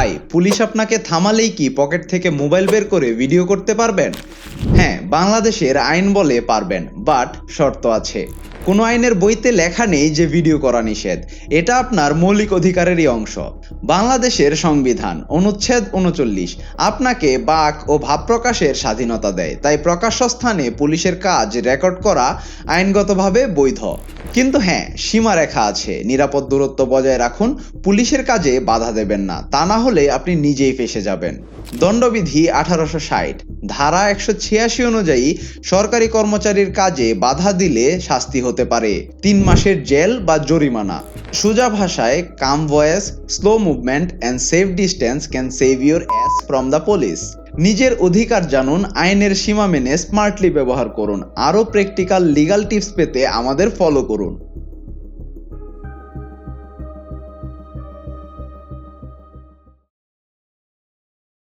ভাই, পুলিশ আপনাকে থামালেই কি পকেট থেকে মোবাইল বের করে ভিডিও করতে পারবেন? হ্যাঁ, বাংলাদেশের আইন বলে পারবেন, বাট শর্ত আছে। কোনো আইনের বইতে লেখা নেই যে ভিডিও করা নিষেধ। এটা আপনার মৌলিক অধিকারেরই অংশ। বাংলাদেশের সংবিধান অনুচ্ছেদ ৩৯ আপনাকে বাক ও ভাব প্রকাশের স্বাধীনতা দেয়, তাই প্রকাশ্য স্থানে পুলিশের কাজ রেকর্ড করা আইনগতভাবে বৈধ। কিন্তু হ্যাঁ, সীমারেখা আছে। নিরাপদ দূরত্ব বজায় রাখুন, পুলিশের কাজে বাধা দেবেন না, তা না হলে আপনি নিজেই ফেঁসে যাবেন। দণ্ডবিধি ১৮৬০ ধারা ১৮৬ অনুযায়ী সরকারি কর্মচারীর কাজে বাধা দিলে শাস্তি হতে পারে ৩ মাসের জেল বা জরিমানা। সোজা ভাষায়, calm voice, slow movement and safe distance can save your ass from the police. নিজের অধিকার জানুন, আইনের সীমা মেনে স্মার্টলি ব্যবহার করুন। আরও প্র্যাকটিক্যাল লিগ্যাল টিপস পেতে আমাদের ফলো করুন।